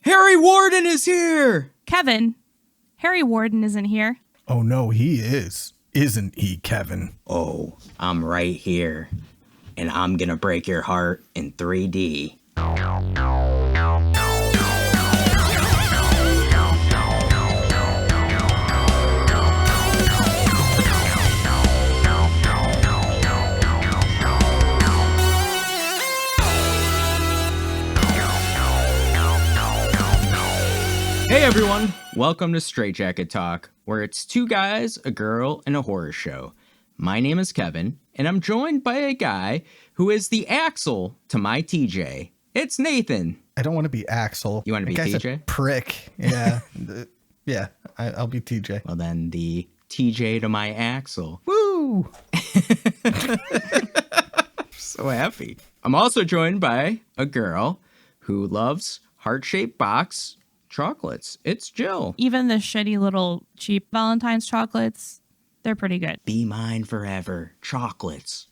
Harry Warden is here! Kevin, Harry Warden isn't here. Oh, no, he is. Isn't he, Kevin? Oh, I'm right here. And I'm gonna break your heart in 3D. Hey everyone, welcome to Straight Jacket Talk, where it's two guys, a girl, and a horror show. My name is Kevin, and I'm joined by a guy who is the Axel to my TJ. It's Nathan. I don't want to be Axel. You want to be That guy's TJ? A prick. Yeah. I'll be TJ. Well then, the TJ to my Axel. Woo! So happy. I'm also joined by a girl who loves heart-shaped box chocolates. It's Jill. Even the shitty little cheap Valentine's chocolates, they're pretty good. Be mine forever. Chocolates.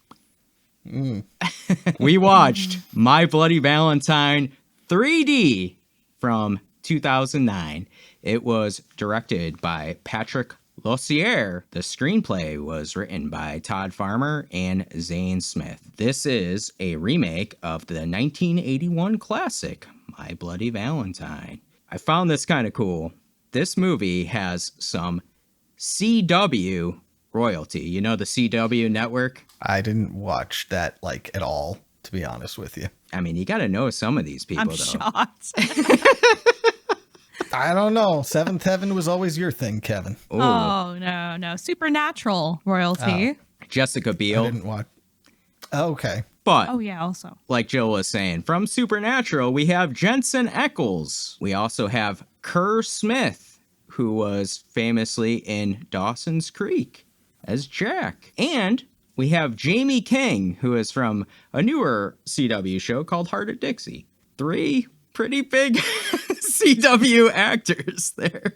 We watched My Bloody Valentine 3D from 2009. It was directed by Patrick Lussier. The screenplay was written by Todd Farmer and Zane Smith. This is a remake of the 1981 classic, My Bloody Valentine. I found this kind of cool. This movie has some CW royalty. You know the CW network? I didn't watch that, at all, to be honest with you. I mean, you got to know some of these people, I'm though. shocked. I don't know. Seventh Heaven was always your thing, Kevin. Ooh. Oh, no. Supernatural royalty. Jessica I Biel. didn't watch. Oh, okay. But, Oh, yeah, also. like Jill was saying, from Supernatural, we have Jensen Ackles. We also have Kerr Smith, who was famously in Dawson's Creek as Jack. And we have Jamie King, who is from a newer CW show called Heart of Dixie. Three pretty big CW actors there.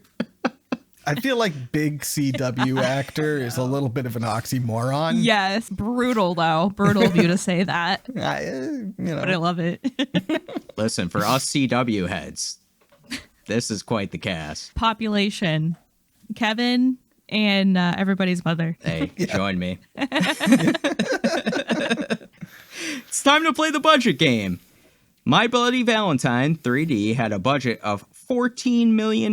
I feel like big CW actor is a little bit of an oxymoron. Yes. Brutal, though. Brutal of you to say that. But But I love it. Listen, for us CW heads, this is quite the cast. Population. Kevin and everybody's mother. Hey, join me. It's time to play the budget game. My Bloody Valentine 3D had a budget of $14 million.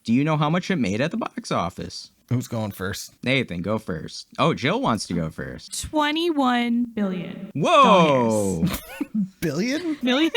Do you know how much it made at the box office? Who's going first? Nathan, go first. Oh, Jill wants to go first. 21 billion. Whoa! Billion? Million?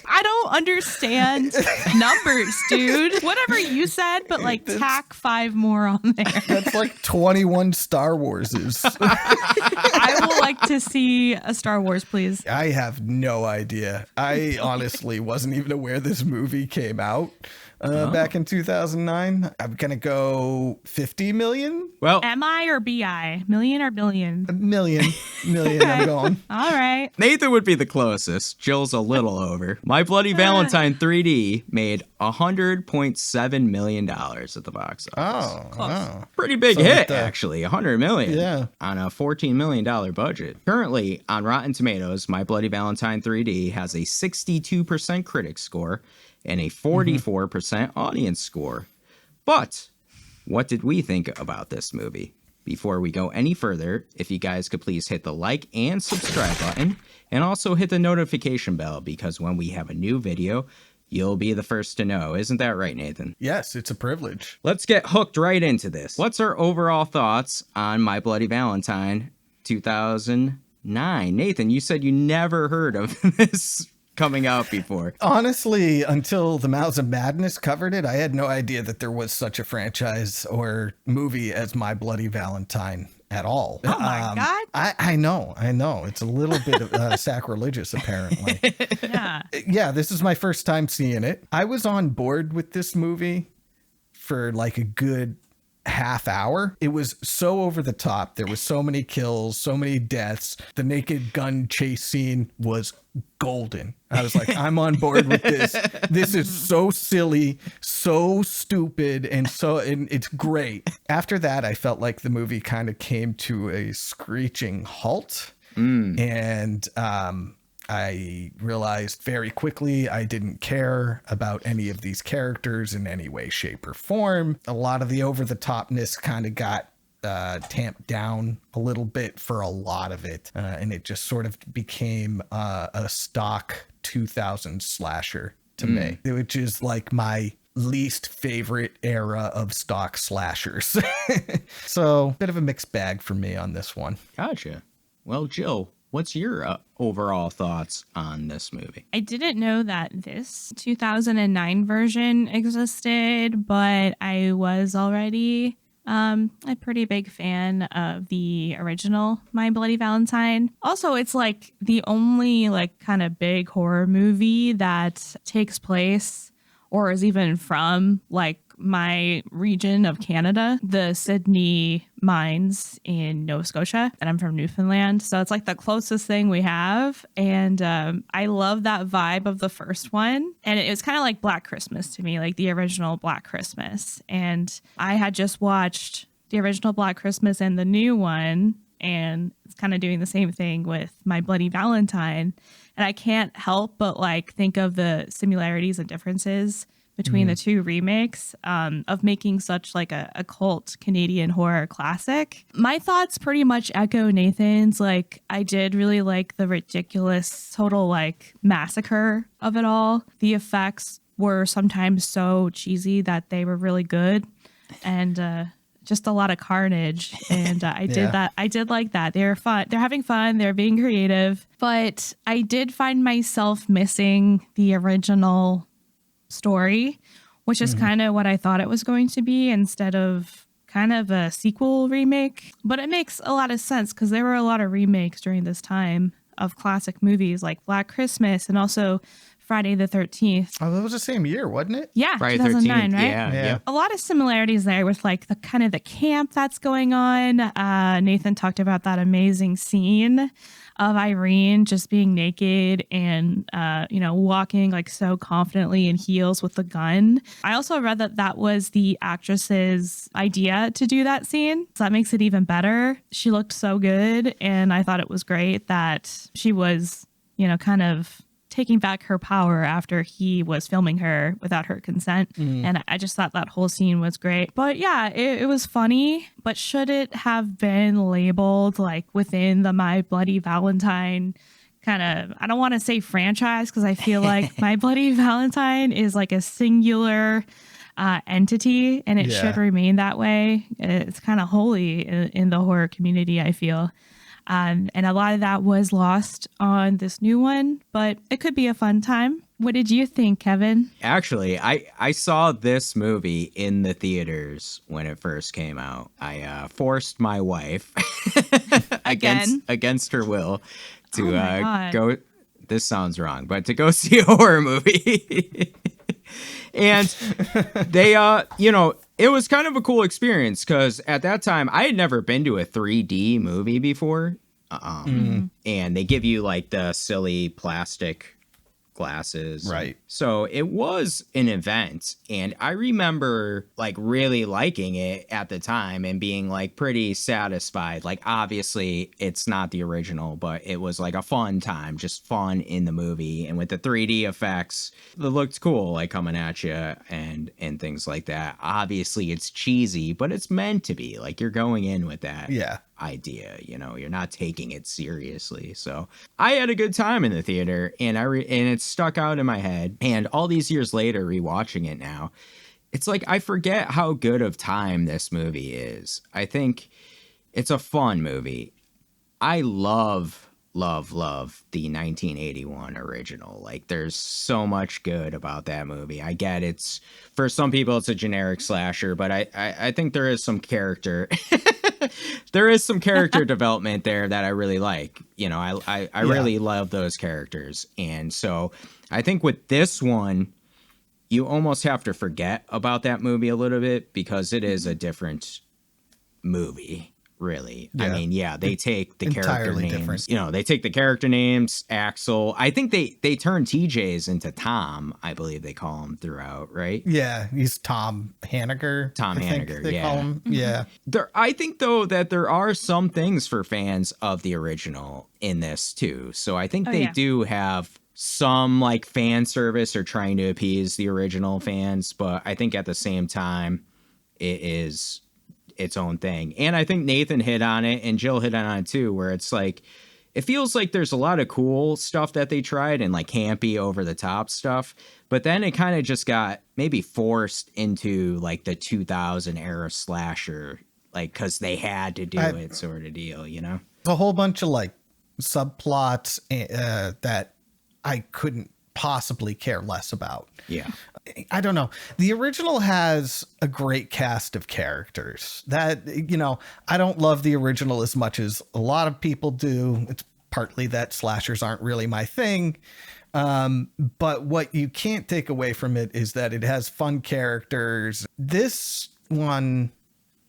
I don't understand numbers, dude. Whatever you said, but tack 5 more on there. That's like 21 Star Warses. I would like to see a Star Wars, please. I have no idea. I honestly wasn't even aware this movie came out back in 2009. I'm going to go 50 million? Well, MI or BI? Million or billion? A million. I'm going. All right. Nathan would be the closest. Jill's a little over. My Bloody Valentine 3D made $100.7 million at the box office. Oh, wow. Pretty big So hit, with the- actually. $100 million. Yeah. On a $14 million budget. Currently, on Rotten Tomatoes, My Bloody Valentine 3D has a 62% critic score and a 44% audience score. But what did we think about this movie? Before we go any further, if you guys could please hit the like and subscribe button, and also hit the notification bell, because when we have a new video, you'll be the first to know. Isn't that right, Nathan? Yes, it's a privilege. Let's get hooked right into this. What's our overall thoughts on My Bloody Valentine 2009? Nathan, you said you never heard of this coming out before. Honestly, until The Mouths of Madness covered it, I had no idea that there was such a franchise or movie as My Bloody Valentine at all. Oh my God. I know. It's a little bit of, sacrilegious, apparently. Yeah. Yeah, this is my first time seeing it. I was on board with this movie for a good half hour. It was so over the top. There was so many kills, so many deaths. The naked gun chase scene was golden. I was like, I'm on board with this. This is so silly, so stupid, and it's great. After that, I felt like the movie kind of came to a screeching halt. And I realized very quickly I didn't care about any of these characters in any way, shape, or form. A lot of the over-the-topness kind of got tamped down a little bit for a lot of it. And it just sort of became a stock 2000 slasher to me, which is like my least favorite era of stock slashers. So, bit of a mixed bag for me on this one. Gotcha. Well, Jill, what's your overall thoughts on this movie? I didn't know that this 2009 version existed, but I was already a pretty big fan of the original My Bloody Valentine. Also, it's like the only like kind of big horror movie that takes place or is even from like my region of Canada, the Sydney mines in Nova Scotia, and I'm from Newfoundland. So it's like the closest thing we have. And I love that vibe of the first one. And it was kind of like Black Christmas to me, like the original Black Christmas. And I had just watched the original Black Christmas and the new one, and it's kind of doing the same thing with My Bloody Valentine. And I can't help but like think of the similarities and differences between the two remakes of making such like a cult Canadian horror classic. My thoughts pretty much echo Nathan's. Like, I did really like the ridiculous total like massacre of it all. The effects were sometimes so cheesy that they were really good, and just a lot of carnage. And I did that. I did like that. They're fun. They're having fun. They're being creative. But I did find myself missing the original story, which is kind of what I thought it was going to be instead of kind of a sequel remake. But it makes a lot of sense because there were a lot of remakes during this time of classic movies like Black Christmas and also Friday the 13th. Oh, that was the same year, wasn't it? Yeah, Friday 2009, 13th, right? yeah. Yep. A lot of similarities there with like the kind of the camp that's going on. Nathan talked about that amazing scene of Irene just being naked and, walking like so confidently in heels with the gun. I also read that that was the actress's idea to do that scene. So that makes it even better. She looked so good. And I thought it was great that she was, kind of taking back her power after he was filming her without her consent. And I just thought that whole scene was great. But yeah, it was funny. But should it have been labeled like within the My Bloody Valentine kind of, I don't want to say franchise because I feel like My Bloody Valentine is like a singular entity and it should remain that way. It's kind of holy in the horror community, I feel. And a lot of that was lost on this new one, but it could be a fun time. What did you think, Kevin? Actually, I saw this movie in the theaters when it first came out. I forced my wife against her will to go. This sounds wrong, but to go see a horror movie. And they, it was kind of a cool experience because at that time I had never been to a 3D movie before. And they give you like the silly plastic glasses. Right. So it was an event. And I remember like really liking it at the time and being like pretty satisfied. Like obviously it's not the original, but it was like a fun time, just fun in the movie. And with the 3D effects, it looked cool, like coming at you and things like that. Obviously it's cheesy, but it's meant to be. Like you're going in with that. Yeah. Idea, you're not taking it seriously. So I had a good time in the theater, and and it stuck out in my head. And all these years later, rewatching it now, it's like I forget how good of time this movie is. I think it's a fun movie. I love the 1981 original. Like there's so much good about that movie. I get it's for some people it's a generic slasher, but I think there is some character there is some character development there that I really like. I really love those characters. And so I think with this one, you almost have to forget about that movie a little bit because it is a different movie. really. Yeah. I mean, they take the character Entirely names. different. You know, they take the character names, Axel. I think they turn TJs into Tom, I believe they call him throughout, right? Yeah, he's Tom Hanniger. Tom I think Hanniger, they yeah. call him. Yeah. I think, though, that there are some things for fans of the original in this, too. So I think they do have some, like, fan service or trying to appease the original fans. But I think at the same time, it is its own thing. And I think Nathan hit on it and Jill hit on it, too, where it's like, it feels like there's a lot of cool stuff that they tried and, like, campy, over-the-top stuff. But then it kind of just got maybe forced into, like, the 2000 era slasher, like, because they had to do it sort of deal, you know? A whole bunch of like subplots that I couldn't possibly care less about. Yeah. I don't know. The original has a great cast of characters that, you know, I don't love the original as much as a lot of people do. It's partly that slashers aren't really my thing. But what you can't take away from it is that it has fun characters. This one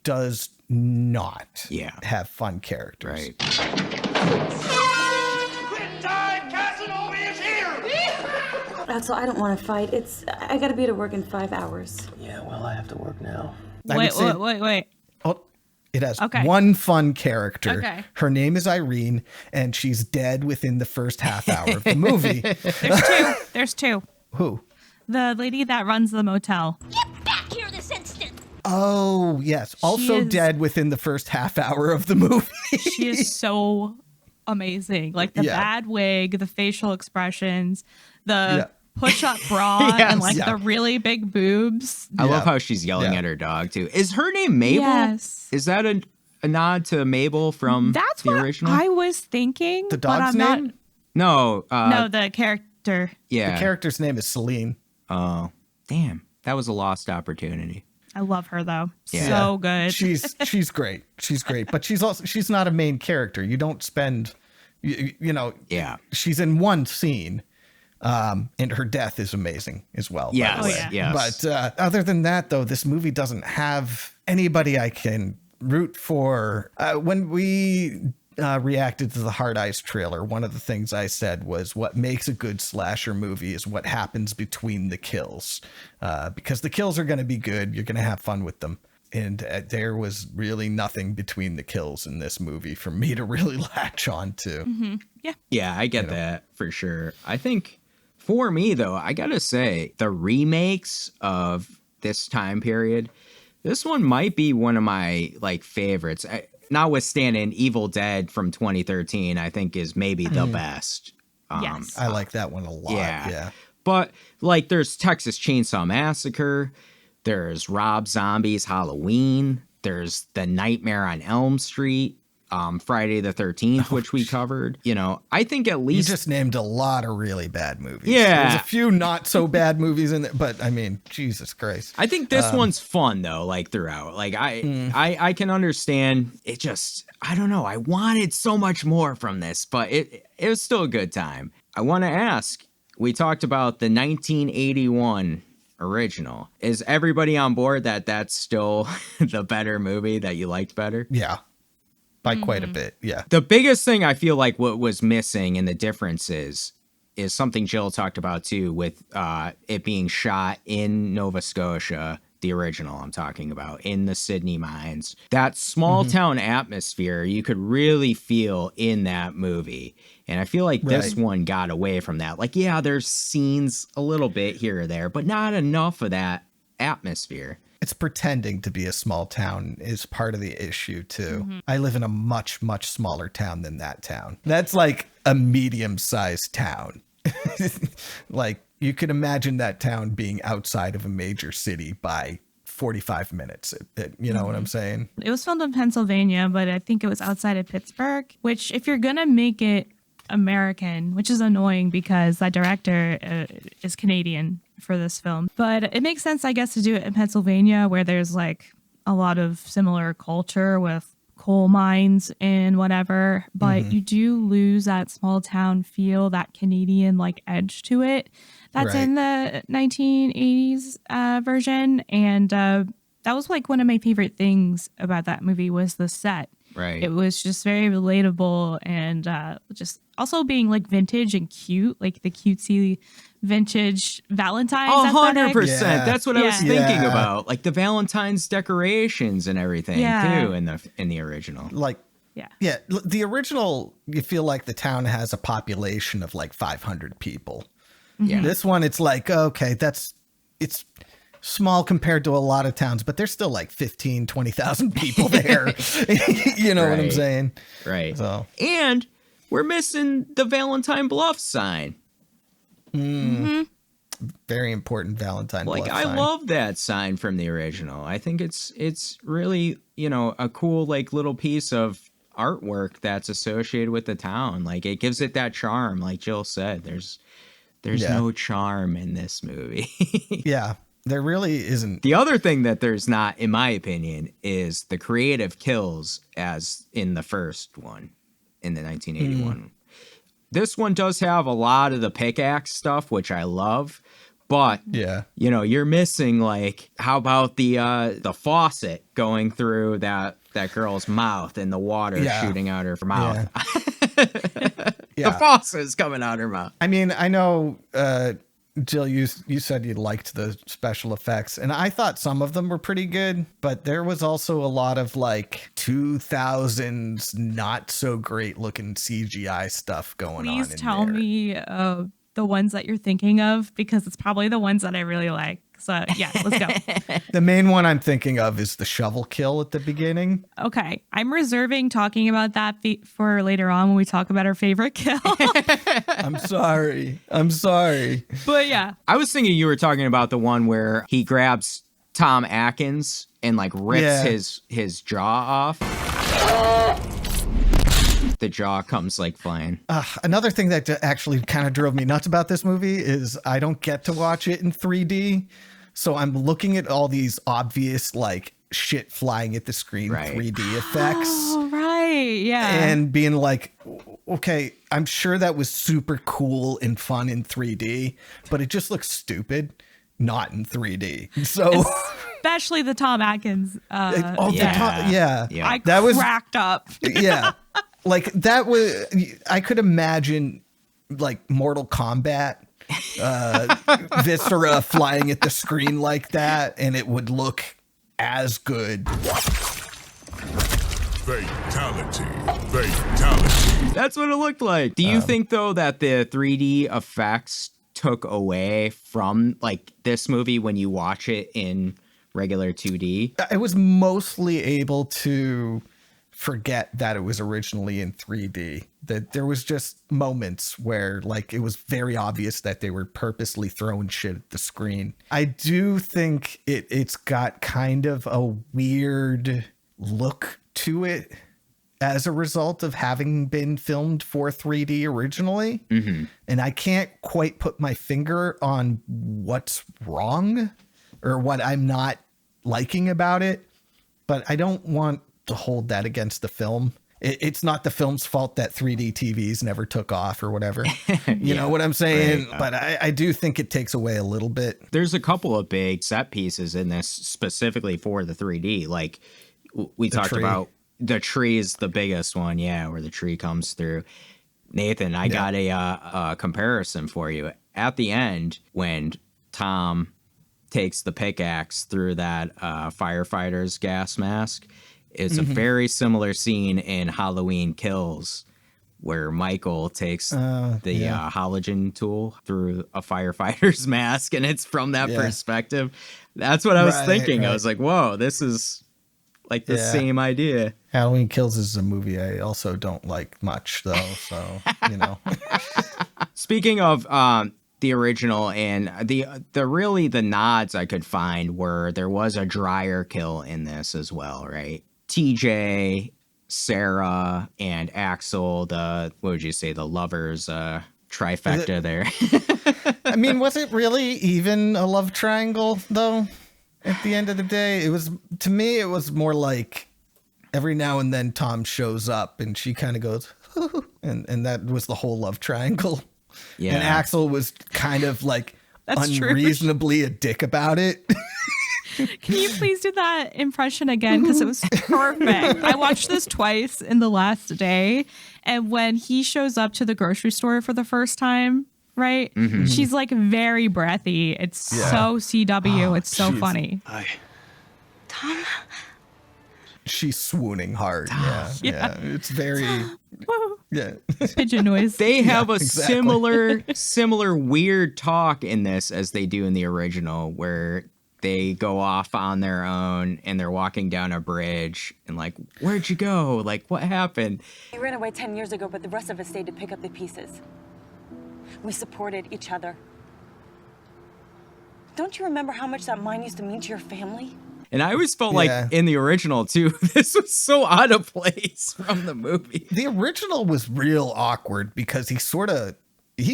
does not have fun characters. Right. Quit time! Casanova is here! Axel, I don't want to fight. I gotta be to work in 5 hours. Yeah, well, I have to work now. Wait. Oh, it has Okay. one fun character. Okay. Her name is Irene, and she's dead within the first half hour of the movie. There's two. Who? The lady that runs the motel. Get back here this instant! Oh, yes. Also is- dead within the first half hour of the movie. She is so amazing. Like the bad wig, the facial expressions, the push-up bra, and like the really big boobs. I love how she's yelling at her dog, too. Is her name Mabel? Yes. Is that a nod to Mabel from That's the what original? I was thinking. The but dog's I'm not. name? No. No, the character. Yeah. The character's name is Celine. Oh, damn. That was a lost opportunity. I love her though. Yeah. So good. She's great. She's great, but she's not a main character. You don't spend, you know. Yeah. She's in one scene, and her death is amazing as well. Yes. By the way. Yes. But other than that, though, this movie doesn't have anybody I can root for. When we reacted to the Hard Eyes trailer, one of the things I said was what makes a good slasher movie is what happens between the kills, because the kills are going to be good. You're going to have fun with them. And there was really nothing between the kills in this movie for me to really latch on to. Mm-hmm. Yeah. Yeah, I get that for sure. I think for me, though, I got to say the remakes of this time period, this one might be one of my like favorites. Notwithstanding Evil Dead from 2013, I think is maybe the best. Yes. I like that one a lot. Yeah. But like there's Texas Chainsaw Massacre, there's Rob Zombie's Halloween, there's The Nightmare on Elm Street, Friday the 13th, which we covered. You know, I think at least You just named a lot of really bad movies. Yeah. There's a few not so bad movies in there, but I mean, Jesus Christ. I think this one's fun though, like throughout. Like I can understand it. Just I don't know. I wanted so much more from this, but it was still a good time. I want to ask. We talked about the 1981 original. Is everybody on board that that's still the better movie that you liked better? Yeah. By quite a bit. Yeah. The biggest thing I feel like what was missing and the difference is something Jill talked about too, with it being shot in Nova Scotia, the original I'm talking about, in the Sydney mines. That small town atmosphere you could really feel in that movie. And I feel like this one got away from that. Like, yeah, there's scenes a little bit here or there, but not enough of that atmosphere. It's pretending to be a small town is part of the issue too. I live in a much, much smaller town than that town. That's like a medium-sized town. Like you could imagine that town being outside of a major city by 45 minutes. You know what I'm saying? It was filmed in Pennsylvania, but I think it was outside of Pittsburgh, which if you're going to make it American, which is annoying because that director is Canadian for this film. But it makes sense, I guess, to do it in Pennsylvania where there's like a lot of similar culture with coal mines and whatever. But you do lose that small town feel, that Canadian like edge to it. That's in the 1980s version. And that was like one of my favorite things about that movie was the set. Right. It was just very relatable and just also being like vintage and cute, like the cutesy vintage Valentine's. 100%. Yeah. That's what I was Yeah. thinking Yeah. about. Like the Valentine's decorations and everything Yeah. too in the original. Like, Yeah. the original, you feel like the town has a population of like 500 people. Yeah. This one, it's like, okay, it's small compared to a lot of towns, but there's still like 15, 20,000 people there. You know what I'm Right. saying? Right. So, And we're missing the Valentine Bluff sign. very important Valentine. Like Bluff I sign. love that sign from the original. I think it's really, a cool like little piece of artwork that's associated with the town. Like it gives it that charm, like Jill said. There's Yeah. no charm in this movie. Yeah, there really isn't. The other thing that there's not, in my opinion, is the creative kills as in the first one, in the 1981. This one does have a lot of the pickaxe stuff, which I love, but Yeah. you're missing like, how about the faucet going through that girl's mouth and the water Yeah. shooting out her mouth? Yeah. The faucet is coming out her mouth. I mean, I know, Jill, you said you liked the special effects, and I thought some of them were pretty good, but there was also a lot of like 2000s not so great looking CGI stuff going on. Please in tell there. me the ones that you're thinking of, because it's probably the ones that I really like. So yeah, let's go. The main one I'm thinking of is the shovel kill at the beginning. Okay, I'm reserving talking about that for later on when we talk about our favorite kill. I'm sorry. I'm sorry. But yeah, I was thinking you were talking about the one where he grabs Tom Atkins and like rips Yeah. his jaw off. The jaw comes like flying. Another thing that actually kind of drove me nuts about this movie is I don't get to watch it in 3D. So I'm looking at all these obvious like shit flying at the screen, Right. 3D effects. oh right, yeah. And being like, okay, I'm sure that was super cool and fun in 3D, but it just looks stupid not in 3D. So Especially the Tom Atkins. yeah. I That was cracked up. yeah. Like that was, I could imagine like Mortal Kombat, Viscera flying at the screen like that, and it would look as good. Fatality. Fatality. That's what it looked like. Do you think though that the 3D effects took away from like this movie when you watch it in regular 2D? I was mostly able to forget that it was originally in 3D. That there was just moments where like it was very obvious that they were purposely throwing shit at the screen. I do think it's got kind of a weird look to it as a result of having been filmed for 3D originally. Mm-hmm. And I can't quite put my finger on what's wrong or what I'm not liking about it, but I don't want to hold that against the film. It's not the film's fault that 3D TVs never took off or whatever. You know what I'm saying? Right. But I do think it takes away a little bit. There's a couple of big set pieces in this specifically for the 3D. Like we talked tree. about, the tree is the biggest one, yeah, where the tree comes through. Nathan, I got a comparison for you. At the end, when Tom takes the pickaxe through that firefighter's gas mask, it's a very similar scene in Halloween Kills, where Michael takes the halogen tool through a firefighter's mask, and it's from that perspective. That's what I was thinking. I was like, whoa, this is like the same idea. Halloween Kills is a movie I also don't like much, though. So, you know. Speaking of the original, and the really the nods I could find were there was a dryer kill in this as well, right? TJ, Sarah, and Axel, what would you say, the lovers trifecta there. I mean, was it really even a love triangle, though? At the end of the day, it was, to me, it was more like every now and then Tom shows up and she kind of goes, and that was the whole love triangle. Yeah. And Axel was kind of like That's true. unreasonably a dick about it. Can you please do that impression again? Because it was perfect. I watched this twice in the last day. And when he shows up to the grocery store for the first time, right? She's like very breathy. It's so CW. It's so funny. Tom? She's swooning hard. Yeah. It's very Pigeon noise. They have a exactly. similar weird talk in this as they do in the original, where they go off on their own and they're walking down a bridge and like, where'd you go? Like, what happened? He ran away 10 years ago, but the rest of us stayed to pick up the pieces. We supported each other. Don't you remember how much that mine used to mean to your family? And I always felt like in the original too, this was so out of place from the movie. The original was real awkward because he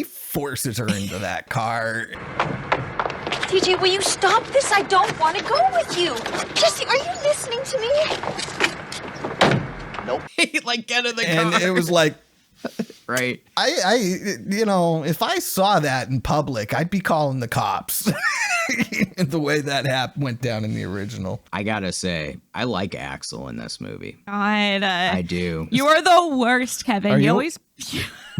forces her into that car. TJ, will you stop this? I don't want to go with you. Jesse, are you listening to me? Nope. Like, get in the car. And it was like, right. If I saw that in public, I'd be calling the cops. The way that went down in the original. I gotta say, I like Ackles in this movie. God, I do. You are the worst, Kevin.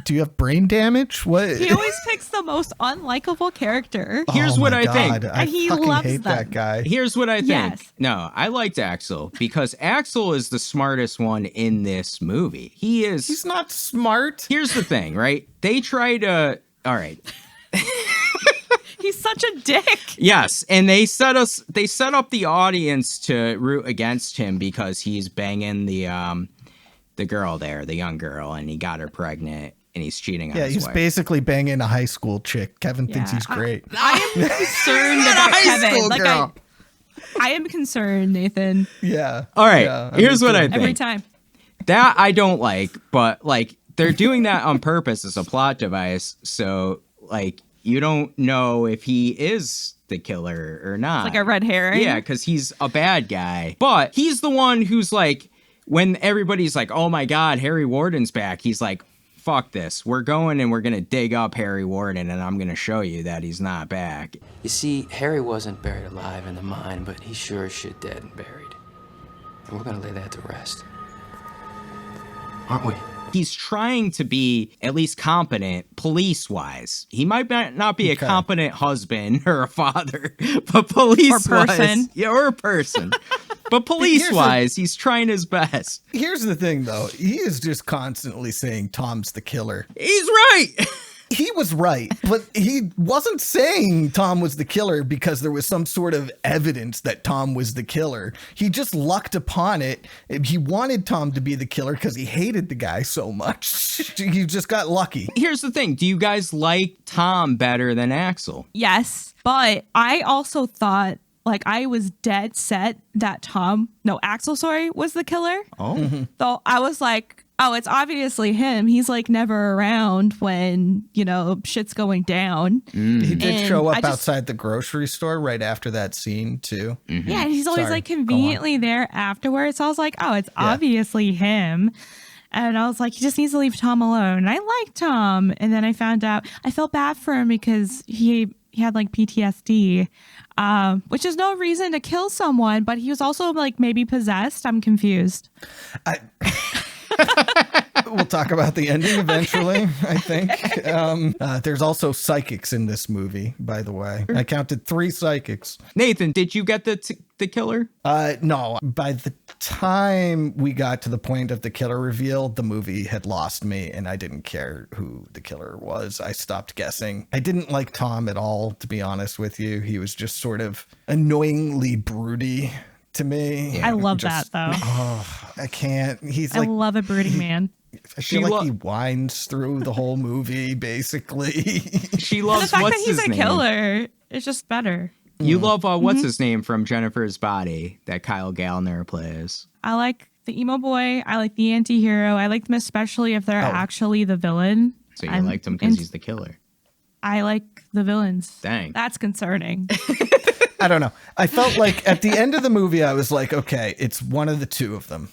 Do you have brain damage? What? He always picks the most unlikable character. Here's what I think. I he fucking loves hate them. that guy. Here's what I think. Yes. No, I liked Ackles because Ackles is the smartest one in this movie. He's not smart. Here's the thing, right? They try to. All right. He's such a dick. Yes, and they set up the audience to root against him because he's banging the girl there, the young girl, and he got her pregnant and he's cheating on his he's wife. basically banging a high school chick. Kevin thinks he's great. I am concerned about Kevin. Like girl. I am concerned, Nathan. Yeah. All right, Yeah, here's what I think. Every time. That I don't like, but like they're doing that on purpose as a plot device, so like you don't know if he is the killer or not. Like a red herring. Yeah, because he's a bad guy. But he's the one who's like, when everybody's like, oh my God, Harry Warden's back, he's like, fuck this. We're going and we're going to dig up Harry Warden and I'm going to show you that he's not back. You see, Harry wasn't buried alive in the mine, but he's sure as shit dead and buried. And we're gonna lay that to rest. Aren't we? He's trying to be at least competent police-wise. He might not be a competent husband or a father, but police-wise. Or person. Yeah, or a person. But police-wise, he's trying his best. Here's the thing, though. He is just constantly saying Tom's the killer. He's right. He was right, but he wasn't saying Tom was the killer because there was some sort of evidence that Tom was the killer. He just lucked upon it. He wanted Tom to be the killer because he hated the guy so much. He just got lucky. Here's the thing. Do you guys like Tom better than Ackles? Yes, but I also thought, like, I was dead set that Ackles, was the killer. Oh. So I was like, oh, it's obviously him. He's like never around when, shit's going down. He did And show up outside the grocery store right after that scene, too. Mm-hmm. Yeah, and he's always Sorry, like conveniently there afterwards. So I was like, oh, it's obviously him. And I was like, he just needs to leave Tom alone. And I like Tom. And then I found out, I felt bad for him because he had like PTSD, which is no reason to kill someone, but he was also like maybe possessed. I'm confused. We'll talk about the ending eventually, I think. There's also psychics in this movie, by the way. I counted 3 psychics. Nathan, did you get the killer? No. By the time we got to the point of the killer reveal, the movie had lost me, and I didn't care who the killer was. I stopped guessing. I didn't like Tom at all, to be honest with you. He was just sort of annoyingly broody to me. I love that, though. Oh, I can't. I love a brooding man. I feel like he whines through the whole movie, basically. She And loves the fact what's that he's his a name? killer is just better. You love what's his name from Jennifer's Body that Kyle Gallner plays. I like the emo boy. I like the anti-hero. I like them especially if they're actually the villain. So you liked him because he's the killer. I like the villains. Dang. That's concerning. I don't know. I felt like at the end of the movie, I was like, okay, it's one of the two of them.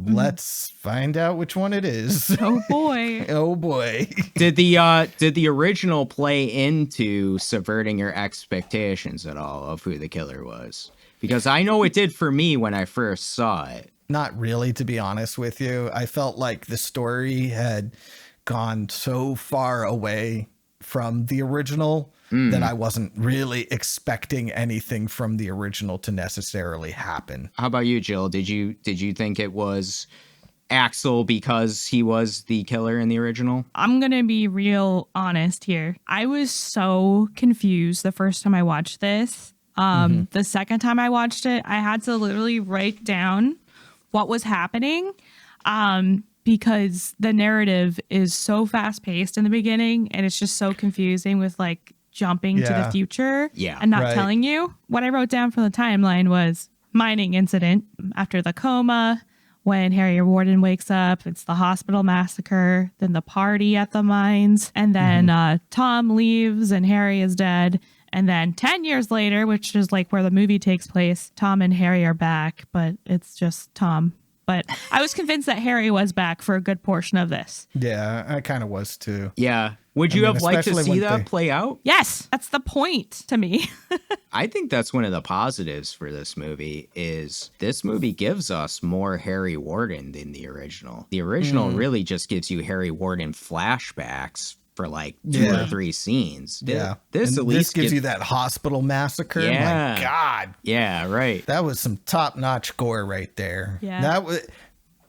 Let's find out which one it is. Oh boy. Oh boy. Did the original play into subverting your expectations at all of who the killer was? Because I know it did for me when I first saw it. Not really, to be honest with you. I felt like the story had gone so far away from the original that I wasn't really expecting anything from the original to necessarily happen. How about you, Jill? Did you think it was Axel because he was the killer in the original? I'm going to be real honest here. I was so confused the first time I watched this. The second time I watched it, I had to literally write down what was happening because the narrative is so fast paced in the beginning and it's just so confusing with like jumping to the future and not telling you. What I wrote down from the timeline was mining incident after the coma, when Harry Warden wakes up, it's the hospital massacre, then the party at the mines, and then Tom leaves and Harry is dead. And then 10 years later, which is like where the movie takes place, Tom and Harry are back, but it's just Tom. But I was convinced that Harry was back for a good portion of this. Yeah, I kind of was too. Yeah. Would you have liked to see that play out? Yes, that's the point to me. I think that's one of the positives for this movie is this movie gives us more Harry Warden than the original. The original really just gives you Harry Warden flashbacks for like 2 or 3 scenes. This at least gives you that hospital massacre. Yeah. My God. Yeah, right. That was some top-notch gore right there. Yeah.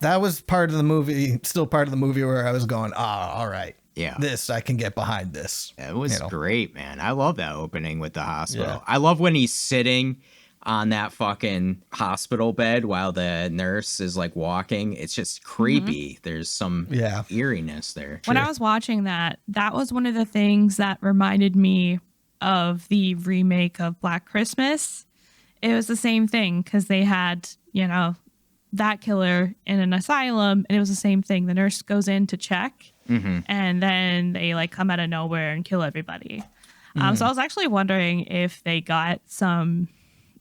That was part of the movie, still part of the movie where I was going, all right. Yeah. This, I can get behind this. It was great, man. I love that opening with the hospital. Yeah. I love when he's sitting on that fucking hospital bed while the nurse is like walking. It's just creepy. There's some eeriness there. When I was watching that was one of the things that reminded me of the remake of Black Christmas. It was the same thing because they had, that killer in an asylum, and it was the same thing. The nurse goes in to check, and then they like come out of nowhere and kill everybody. So I was actually wondering if they got some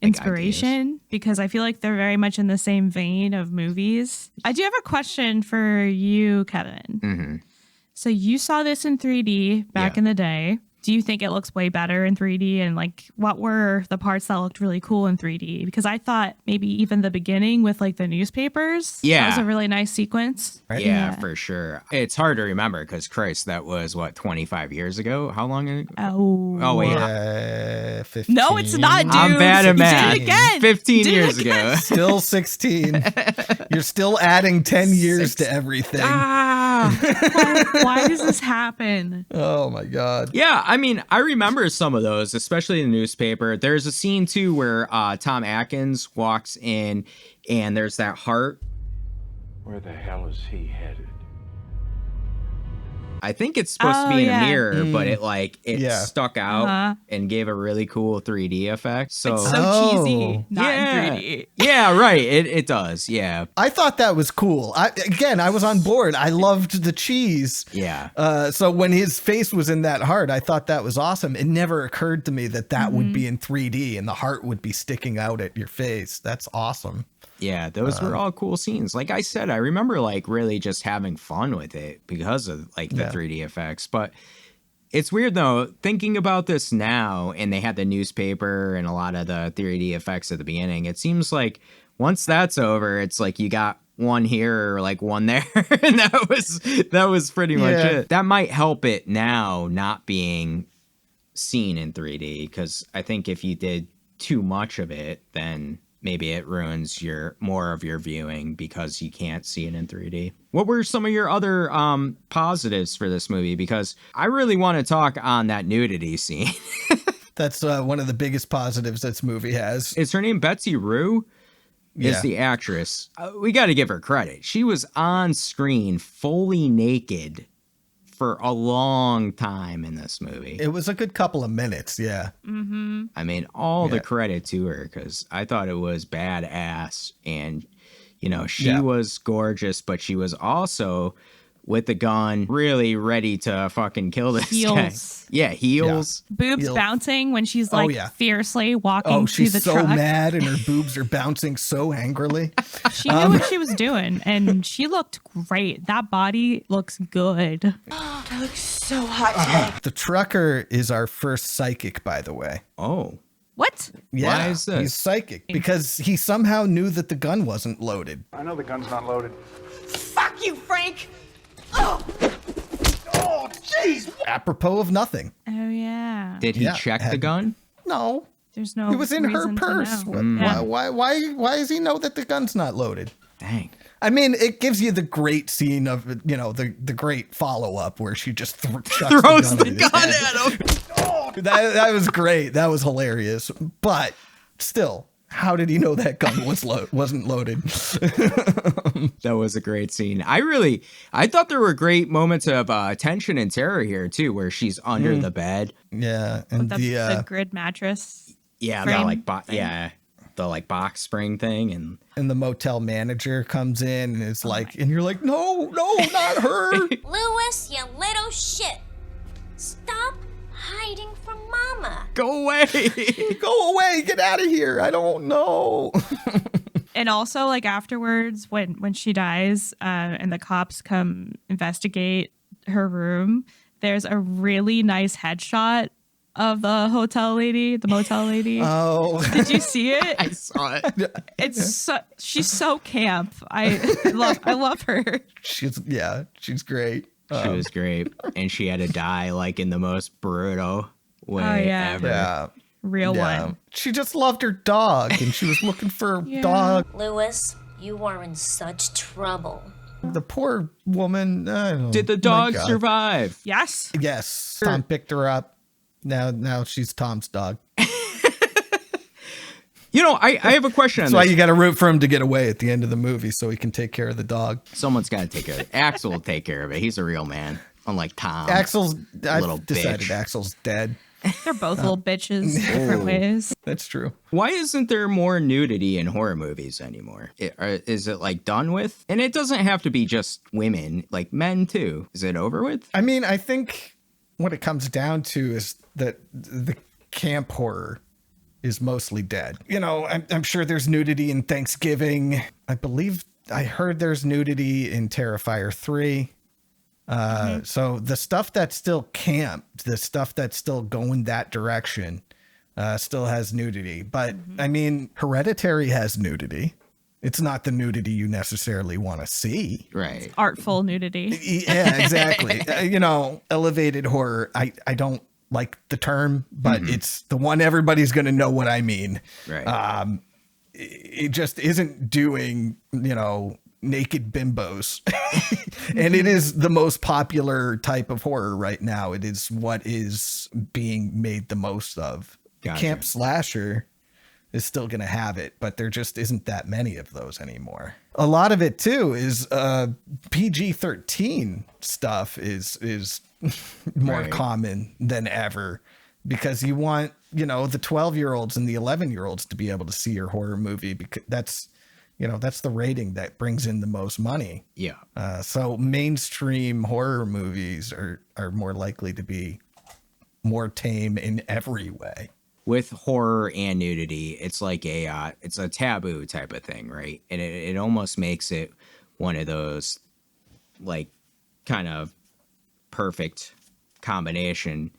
inspiration because I feel like they're very much in the same vein of movies. I do have a question for you, Kevin. So you saw this in 3D back in the day. Do you think it looks way better in 3D? And like, what were the parts that looked really cool in 3D? Because I thought maybe even the beginning with like the newspapers, that was a really nice sequence. Right? Yeah, for sure. It's hard to remember because Christ, that was what, 25 years ago? How long ago? Oh wait. 15. No, it's not, dude. I'm bad at math. You did it again. 15 years ago. Still 16. You're still adding 10 years to everything. Why does this happen? Oh my God. Yeah, I mean, I remember some of those, especially in the newspaper. There's a scene too where Tom Atkins walks in and there's that heart. Where the hell is he headed? I think it's supposed to be in a mirror, but it stuck out and gave a really cool 3D effect. So it's so cheesy, not in 3D. Yeah, right. It does. Yeah. I thought that was cool. I was on board. I loved the cheese. Yeah. So when his face was in that heart, I thought that was awesome. It never occurred to me that would be in 3D and the heart would be sticking out at your face. That's awesome. Yeah, those were all cool scenes. Like I said, I remember like really just having fun with it because of like the 3D effects. But it's weird though, thinking about this now, and they had the newspaper and a lot of the 3D effects at the beginning. It seems like once that's over, it's like you got one here or like one there. And that was pretty much it. That might help it now not being seen in 3D, because I think if you did too much of it, then maybe it ruins more of your viewing because you can't see it in 3D. What were some of your other positives for this movie? Because I really want to talk on that nudity scene. That's one of the biggest positives this movie has. Is her name Betsy Rue? Is the actress. We got to give her credit. She was on screen fully naked for a long time in this movie. It was a good couple of minutes, yeah. Mm-hmm. I mean, all the credit to her, because I thought it was badass. And, she was gorgeous, but she was also with the gun, really ready to fucking kill this guy. Heels. Yeah, heels. Boobs Heels. bouncing when she's like fiercely walking Oh, to she's the so truck. mad and her boobs are bouncing so angrily. She knew what she was doing, and she looked great. That body looks good. I look so hot today. The trucker is our first psychic, by the way. Oh. What? Yeah, Why is this? he's psychic because he somehow knew that the gun wasn't loaded. I know the gun's not loaded. Fuck you, Frank! Oh! Oh, jeez! Apropos of nothing. Oh, yeah. Did he check the gun? No. There's no It was in her reason to purse. know. Yeah. Why does he know that the gun's not loaded? Dang. I mean, it gives you the great scene of, the great follow-up where she just chucks Throws the the gun gun at him. at him. That was great. That was hilarious. But still, how did he know that gun wasn't loaded? That was a great scene. I thought there were great moments of tension and terror here too, where she's under the bed. Yeah, and With the grid mattress. Yeah, frame the box spring thing, and the motel manager comes in and is and you're like, no, not her. Louis, you little shit. Stop hiding from Mama. Go away. Go away. Get out of here. I don't know. And also, like, afterwards, when she dies and the cops come investigate her room, there's a really nice headshot of the motel lady. Oh. Did you see it? I saw it. She's so camp. I love her. She's great. She was great. And she had to die like in the most brutal way ever. Yeah. Real one. She just loved her dog and she was looking for a dog. Louis, you are in such trouble. The poor woman. I don't know. Did the dog survive? Yes. Yes. Tom picked her up. Now she's Tom's dog. I have a question on That's why this. you got to root for him to get away at the end of the movie so he can take care of the dog. Someone's got to take care of it. Axel will take care of it. He's a real man, unlike Tom. I've decided bitch. Axel's dead. They're both little bitches in different ways. That's true. Why isn't there more nudity in horror movies anymore? Is it like done with? And it doesn't have to be just women, like men too. Is it over with? I mean, I think what it comes down to is that the camp horror is mostly dead. I'm sure there's nudity in Thanksgiving. I heard there's nudity in Terrifier 3. So the stuff that's still camp, the stuff that's still going that direction, still has nudity. But I mean, Hereditary has nudity. It's not the nudity you necessarily want to see. Right. Artful nudity. Yeah, exactly. Elevated horror. I don't like the term, but it's the one everybody's going to know what I mean. Right. It just isn't doing, naked bimbos. And it is the most popular type of horror right now. It is what is being made the most of. Gotcha. Camp slasher is still going to have it, but there just isn't that many of those anymore. A lot of it too is PG-13 stuff is more common than ever because you want, the 12-year-olds and the 11-year-olds to be able to see your horror movie because that's the rating that brings in the most money. Yeah. So mainstream horror movies are more likely to be more tame in every way. With horror and nudity, it's like it's a taboo type of thing, right? And it almost makes it one of those like kind of perfect combination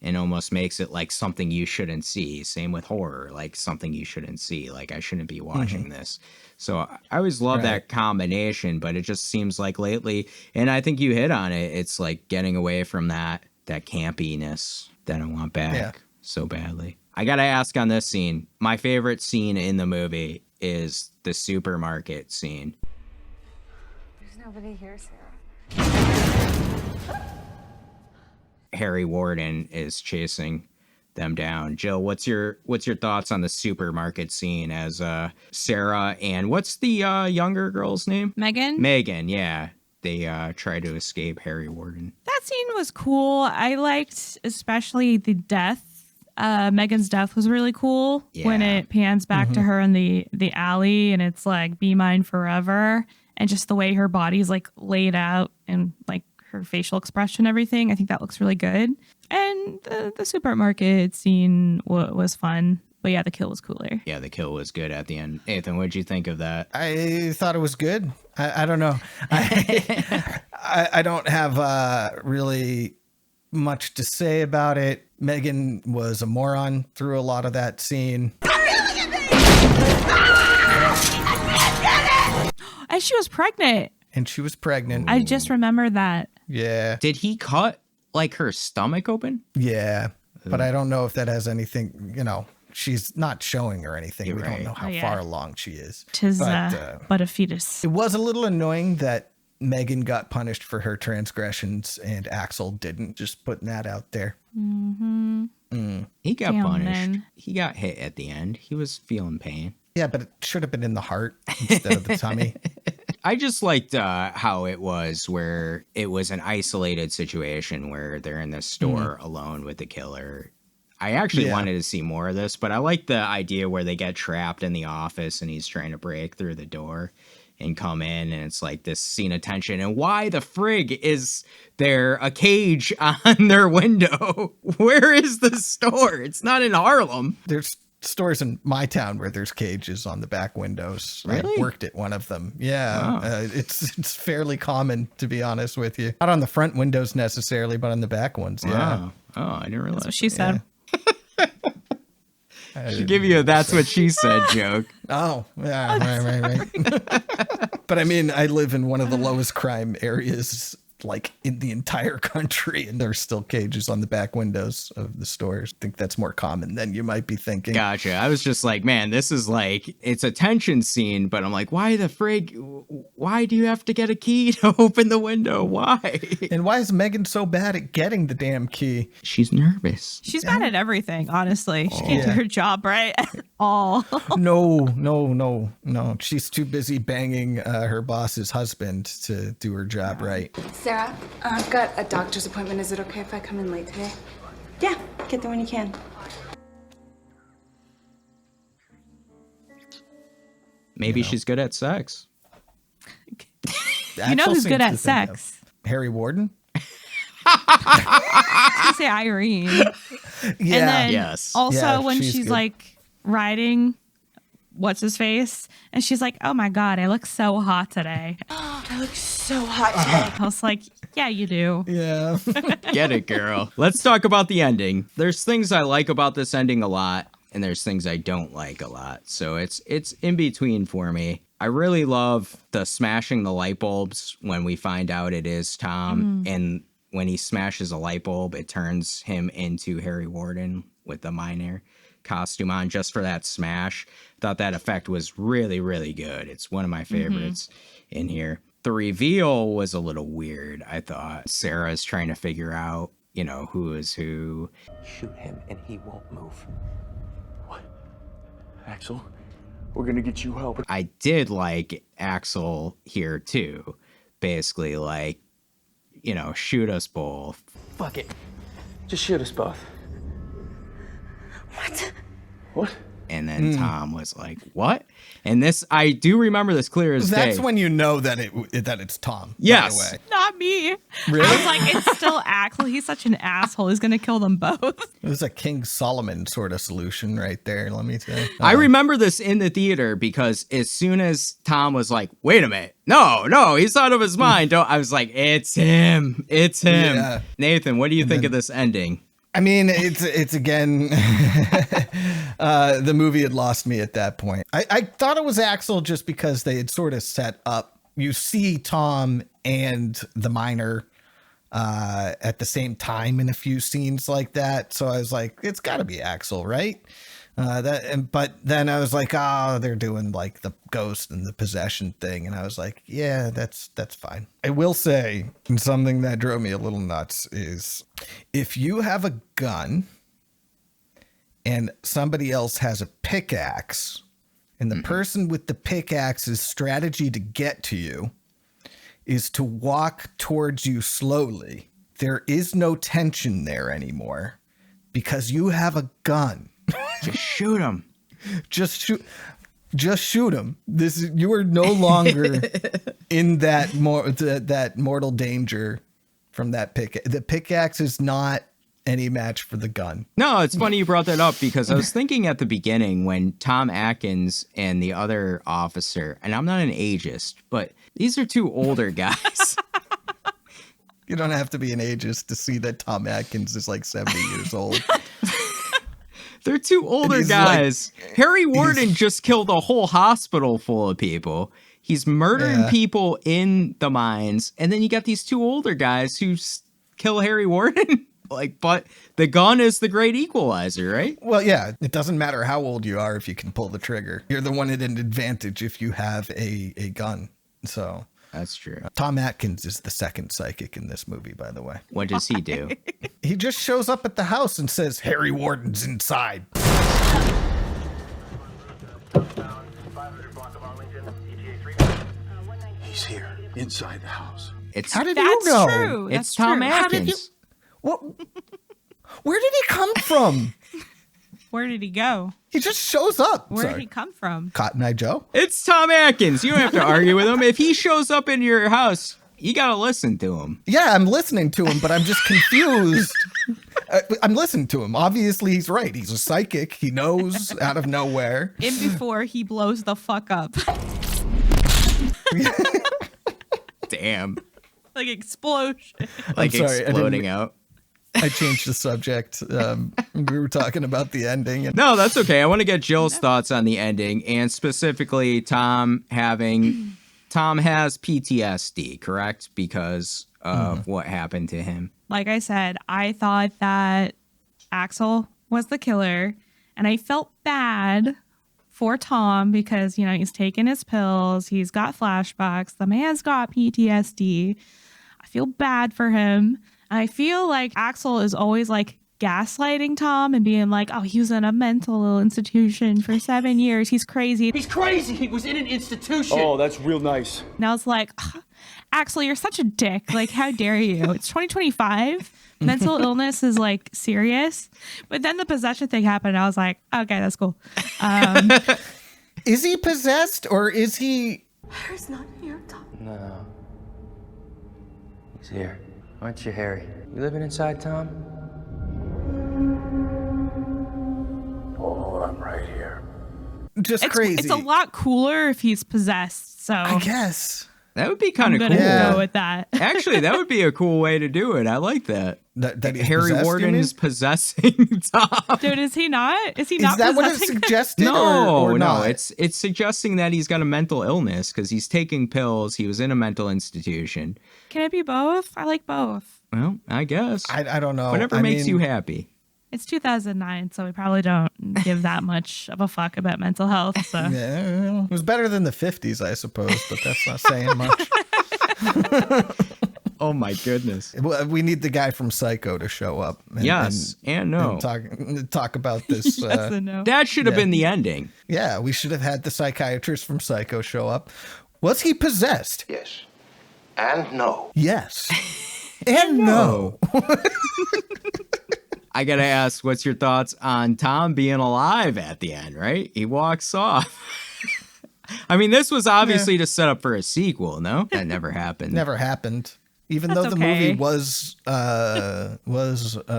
and almost makes it like something you shouldn't see. Same with horror, like something you shouldn't see. Like I shouldn't be watching this. So I always love that combination, but it just seems like lately, and I think you hit on it, it's like getting away from that campiness that I want back so badly. I got to ask on this scene, my favorite scene in the movie is the supermarket scene. There's nobody here, Sarah. Harry Warden is chasing them down. Jill, what's your thoughts on the supermarket scene as Sarah and what's the younger girl's name? Megan, yeah. They try to escape Harry Warden. That scene was cool. I liked especially the death. Megan's death was really cool when it pans back to her in the alley and it's like, be mine forever. And just the way her body's like laid out and like her facial expression, everything. I think that looks really good. And the supermarket scene was fun. But yeah, the kill was cooler. Yeah, the kill was good at the end. Nathan, what'd you think of that? I thought it was good. I don't know. I don't have really much to say about it. Megan was a moron through a lot of that scene. And she was pregnant. I just remembered that. Yeah. Did he cut like her stomach open? Yeah. But I don't know if that has anything, she's not showing or anything. You're we right. don't know how far along she is. Tis but a fetus. It was a little annoying that Megan got punished for her transgressions and Axel didn't. Just putting that out there. He got Damn, punished. man. He got hit at the end. He was feeling pain. Yeah, but it should have been in the heart instead of the tummy. I just liked how it was where it was an isolated situation where they're in this store alone with the killer. I actually wanted to see more of this, but I like the idea where they get trapped in the office and he's trying to break through the door and come in, and it's like this scene of tension. And why the frig is there a cage on their window? Where is the store? It's not in Harlem. There's stores in my town where there's cages on the back windows. Really? I worked at one of them. Yeah. Wow. It's fairly common, to be honest with you. Not on the front windows necessarily, but on the back ones. Yeah. Wow. Oh, I didn't realize. That's what she said. Should give you a "that's what she said" joke. Oh, yeah, right. But I mean, I live in one of the lowest crime areas, like in the entire country, and there's still cages on the back windows of the stores. I think that's more common than you might be thinking. Gotcha. I was just like, man, this is like, it's a tension scene, but I'm like, why the frig? Why do you have to get a key to open the window? Why? And why is Megan so bad at getting the damn key? She's nervous. She's bad at everything, honestly. She can't do her job right at all. No. She's too busy banging her boss's husband to do her job right. Sarah, I've got a doctor's appointment. Is it okay if I come in late today? Yeah, get there when you can. Maybe she's good at sex. You know who's good at sex? Harry Warden? I say Irene. Yeah. And then Yes. also Yeah, when she's she's good. like riding what's his face, and she's like, "Oh my god, I look so hot today." I look so hot today. I was like, "Yeah, you do." Yeah. Get it, girl. Let's talk about the ending. There's things I like about this ending a lot, and there's things I don't like a lot. So it's in between for me. I really love the smashing the light bulbs when we find out it is Tom. And when he smashes a light bulb, it turns him into Harry Warden with the miner costume on just for that smash. Thought that effect was really, really good. It's one of my favorites in here. The reveal was a little weird, I thought. Sarah's trying to figure out, who is who. Shoot him and he won't move. What? Axel, we're gonna get you help. I did like Axel here too. Basically, like, shoot us both. Fuck it. Just shoot us both. What? And then Tom was like, "What?" And this, I do remember this clear as day. That's when you know that it's Tom. Yes. By the way. Not me. Really? I was like, it's still Ackles. He's such an asshole. He's gonna kill them both. It was a King Solomon sort of solution right there, let me say. I remember this in the theater because as soon as Tom was like, "Wait a minute, no, he's out of his mind," I was like, "It's him. Yeah. Nathan, what do you think of this ending? I mean, it's again, the movie had lost me at that point. I thought it was Axel just because they had sort of set up, you see Tom and the miner at the same time in a few scenes like that. So I was like, it's gotta be Axel, right? But then I was like, they're doing like the ghost and the possession thing. And I was like, yeah, that's fine. I will say something that drove me a little nuts is if you have a gun and somebody else has a pickaxe and the person with the pickaxe's strategy to get to you is to walk towards you slowly, there is no tension there anymore because you have a gun. Just shoot him." Just shoot. just shoot him. You are no longer in that mortal danger from that pick. The pickaxe is not any match for the gun. No, it's funny you brought that up because I was thinking at the beginning when Tom Atkins and the other officer, and I'm not an ageist, but these are two older guys. You don't have to be an ageist to see that Tom Atkins is like 70 years old. They're two older guys. Like, Harry Warden just killed a whole hospital full of people. He's murdering people in the mines. And then you got these two older guys who kill Harry Warden. Like, but the gun is the great equalizer, right? Well, yeah, it doesn't matter how old you are if you can pull the trigger. You're the one at an advantage if you have a gun. So that's true. Tom Atkins is the second psychic in this movie, by the way. What does he do? He just shows up at the house and says, Harry Warden's inside. He's here, inside the house. How did you know? True. It's Tom Atkins. What? Where did he come from? Where did he go? He just shows up. Where did he come from? Cotton Eye Joe? It's Tom Atkins. You don't have to argue with him. If he shows up in your house, you got to listen to him. Yeah, I'm listening to him, but I'm just confused. I'm listening to him. Obviously, he's right. He's a psychic. He knows out of nowhere. In before he blows the fuck up. Damn. Like explosion. Like exploding out. I changed the subject. We were talking about the ending. No, that's okay. I want to get Jill's thoughts on the ending, and specifically Tom has PTSD, correct? Because of what happened to him. Like I said, I thought that Axel was the killer, and I felt bad for Tom because, you know, he's taking his pills, he's got flashbacks, the man's got PTSD. I feel bad for him. I feel like Axel is always like gaslighting Tom and being like, oh, he was in a mental institution for 7 years. He's crazy. He's crazy. He was in an institution. Oh, that's real nice. Now it's like, Axel, you're such a dick. Like, how dare you? It's 2025. Mental illness is like serious. But then the possession thing happened. And I was like, okay, that's cool. Is he possessed or is he? Harry's not here, Tom. No. He's here. Aren't you, Harry? You living inside, Tom? Oh, I'm right here. Just crazy. It's a lot cooler if he's possessed. So I guess. That would be kind of cool. Go with that. Actually, that would be a cool way to do it. I like that. That Harry Warden is possessing Tom. Dude, is he not? Is he not? Is that what it possessing suggested? No, or no. not? It's suggesting that he's got a mental illness because he's taking pills. He was in a mental institution. Can it be both? I like both. Well, I guess. I don't know. Whatever makes you happy. It's 2009, so we probably don't give that much of a fuck about mental health. So Yeah, it was better than the 50s, I suppose, but that's not saying much. Oh my goodness. We need the guy from Psycho to show up. And no. And talk about this. yes and no. That should have been the ending. Yeah, we should have had the psychiatrist from Psycho show up. Was he possessed? Yes. And no. Yes. And no. I gotta ask, what's your thoughts on Tom being alive at the end, right? He walks off. I mean, this was obviously to set up for a sequel, no? That never happened. Never happened. Even That's though the movie was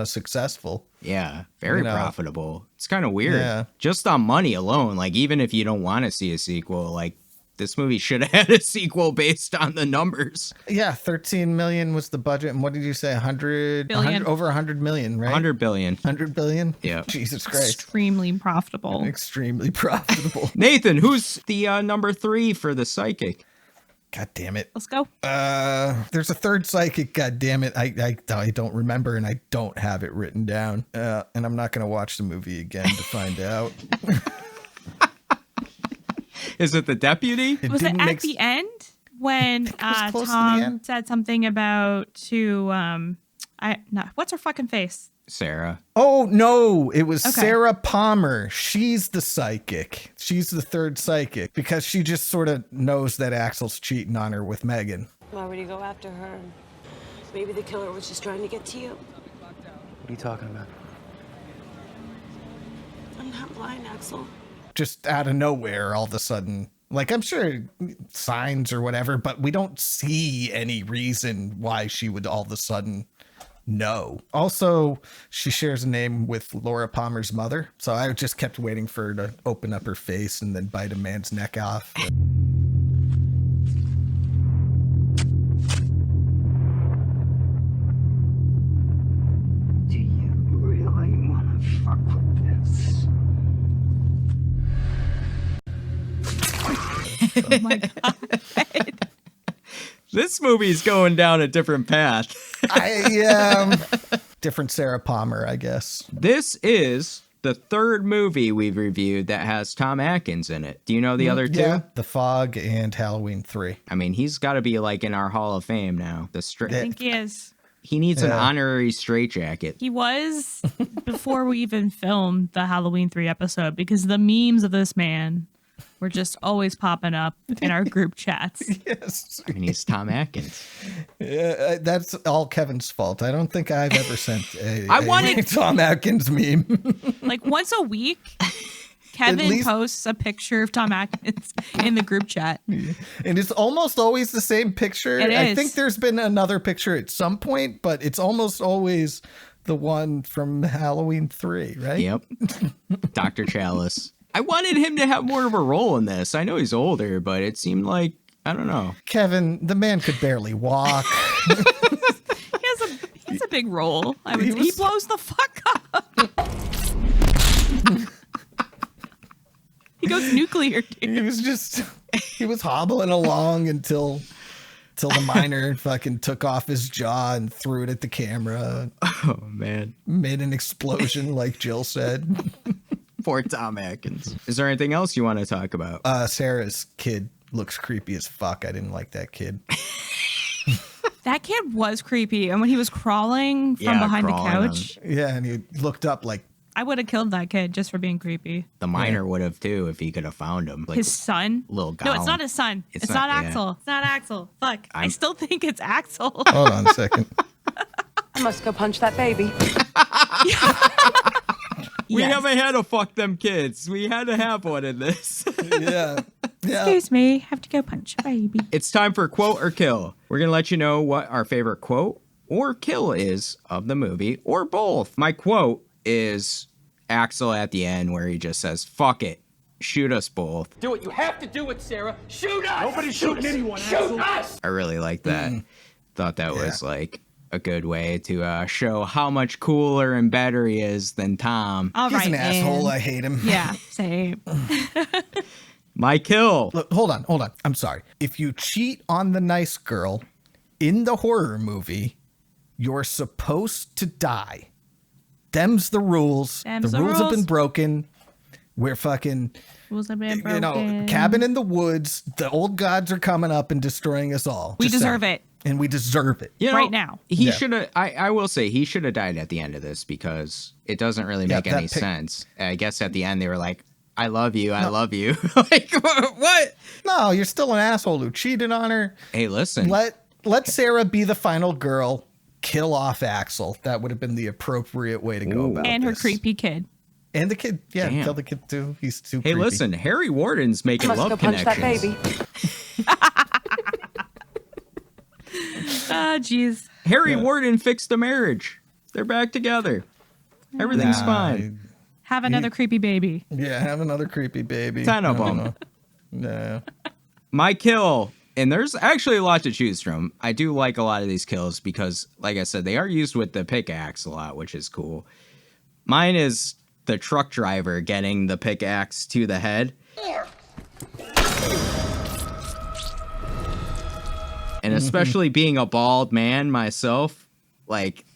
successful. Yeah, very profitable. It's kind of weird. Yeah. Just on money alone, like even if you don't want to see a sequel, like this movie should have had a sequel based on the numbers. Yeah, 13 million was the budget. And what did you say? 100 billion. Over 100 million, right? 100 billion. 100 billion? Yeah. Jesus Christ. Extremely profitable. Extremely profitable. Nathan, who's the number 3 for the psychic? God damn it. Let's go. There's a third psychic. God damn it. I don't remember and I don't have it written down. And I'm not going to watch the movie again to find out. Is it the deputy? Was it at the end when Tom said something about what's her fucking face? Sarah. Oh, no, it was Sarah Palmer. She's the psychic. She's the third psychic because she just sort of knows that Axel's cheating on her with Megan. Why would he go after her? Maybe the killer was just trying to get to you. What are you talking about? I'm not blind, Axel. just out of nowhere, all of a sudden. Like, I'm sure signs or whatever, but we don't see any reason why she would all of a sudden know. Also, she shares a name with Laura Palmer's mother, so I just kept waiting for her to open up her face and then bite a man's neck off. Do you really want to fuck with this? Oh my God. This movie's going down a different path. Different Sarah Palmer, I guess. This is the third movie we've reviewed that has Tom Atkins in it. Do you know the other two? Yeah, The Fog and Halloween 3. I mean, he's got to be like in our Hall of Fame now. I think he is. He needs an honorary straitjacket. He was before we even filmed the Halloween 3 episode, because the memes of this man were just always popping up in our group chats. Yes. And he's Tom Atkins. That's all Kevin's fault. I don't think I've ever sent a Tom Atkins meme. Like once a week, Kevin posts a picture of Tom Atkins in the group chat. And it's almost always the same picture. It is. I think there's been another picture at some point, but it's almost always the one from Halloween 3, right? Yep. Dr. Chalice. I wanted him to have more of a role in this. I know he's older, but it seemed like, I don't know. Kevin, the man could barely walk. He has a big role. He blows the fuck up. He goes nuclear, dude. He was hobbling along until the miner fucking took off his jaw and threw it at the camera. Oh, man. Made an explosion, like Jill said. Poor Tom Atkins. Is there anything else you want to talk about? Sarah's kid looks creepy as fuck. I didn't like that kid. That kid was creepy. And when he was crawling from behind the couch. Yeah, and he looked up like... I would have killed that kid just for being creepy. The miner would have, too, if he could have found him. Like, his son? Little guy. No, it's not his son. It's not Axel. It's not Axel. Fuck. I still think it's Axel. Hold on a second. I must go punch that baby. We haven't had to fuck them kids. We had to have one in this. Yeah. Excuse me, have to go punch a baby. It's time for quote or kill. We're going to let you know what our favorite quote or kill is of the movie, or both. My quote is Axel at the end where he just says, fuck it, shoot us both. Do it. You have to do it, Sarah. Shoot us. Nobody's shooting anyone, Shoot Axel. us. I really like that. Thought that was like a good way to show how much cooler and better he is than Tom. All He's right, an asshole. I hate him. Yeah, same. My kill. Look, hold on. I'm sorry. If you cheat on the nice girl in the horror movie, you're supposed to die. Them's the rules. The rules have been broken. We're fucking, Rules have been broken. cabin in the woods. The old gods are coming up and destroying us all. We deserve it. And we deserve it. You know, right now. He should have, I will say, he should have died at the end of this because it doesn't really make any sense. I guess at the end they were like, I love you, I love you. Like, what? No, you're still an asshole who cheated on her. Hey, listen. Let Sarah be the final girl. Kill off Axel. That would have been the appropriate way to go about it. And her creepy kid. And the kid. Yeah, Damn. tell the kid too. He's too Hey, creepy. listen, Harry Warden's making I must love go punch connections. that baby. Oh, jeez. Harry Warden fixed the marriage. They're back together. Everything's fine. Have another creepy baby. Yeah, have another creepy baby. 10 of them. No. My kill, and there's actually a lot to choose from. I do like a lot of these kills because, like I said, they are used with the pickaxe a lot, which is cool. Mine is the truck driver getting the pickaxe to the head. And especially being a bald man myself, like,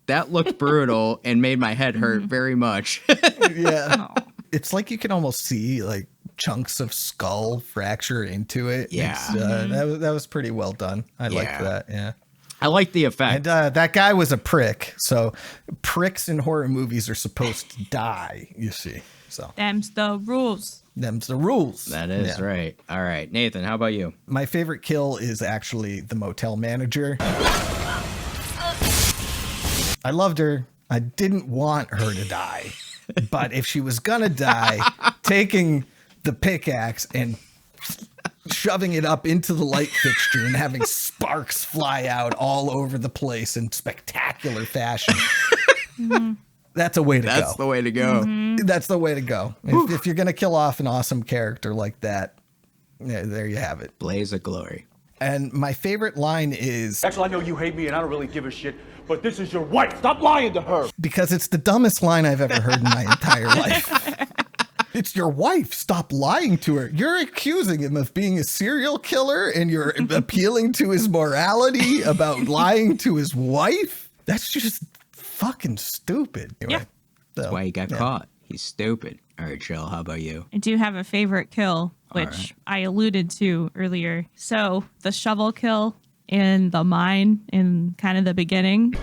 that looked brutal and made my head hurt very much. Yeah. It's like you can almost see like chunks of skull fracture into it. Yeah. That was pretty well done. I liked that. Yeah. I like the effect. And that guy was a prick. So pricks in horror movies are supposed to die, you see. So Them's the rules. them's the rules. That is right. All right. Nathan, how about you? My favorite kill is actually the motel manager. I loved her. I didn't want her to die. But if she was gonna die, taking the pickaxe and shoving it up into the light fixture and having sparks fly out all over the place in spectacular fashion. That's a way to go. That's the way to go. That's the way to go. If you're going to kill off an awesome character like that, yeah, there you have it. Blaze of glory. And my favorite line is... Actually, I know you hate me and I don't really give a shit, but this is your wife. Stop lying to her. Because it's the dumbest line I've ever heard in my entire life. It's your wife. Stop lying to her. You're accusing him of being a serial killer and you're appealing to his morality about lying to his wife? That's just fucking stupid. Anyway, That's why he got caught. He's stupid. All right, Jill, how about you? I do have a favorite kill, which I alluded to earlier. So the shovel kill in the mine in kind of the beginning.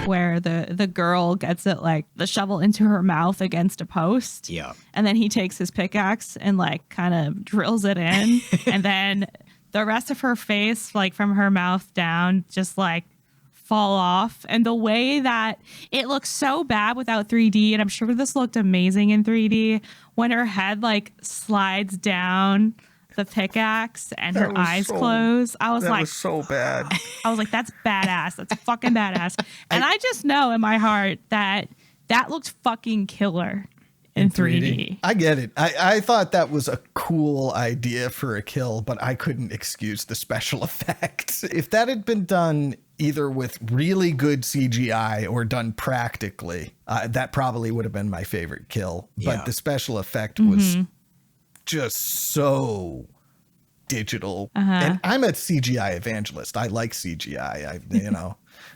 Where the girl gets it like the shovel into her mouth against a post. Yeah. And then he takes his pickaxe and like kind of drills it in. And then the rest of her face, like from her mouth down, just like fall off. And the way that it looks so bad without 3D, and I'm sure this looked amazing in 3D, when her head like slides down the pickaxe and her eyes close. I was that like, was so bad. I was like, that's badass. That's fucking badass. And I just know in my heart that that looked fucking killer in 3D. I get it. I thought that was a cool idea for a kill, but I couldn't excuse the special effects. If that had been done either with really good CGI or done practically, that probably would have been my favorite kill. Yeah. But the special effect was just so digital. And I'm a CGI evangelist. I like CGI.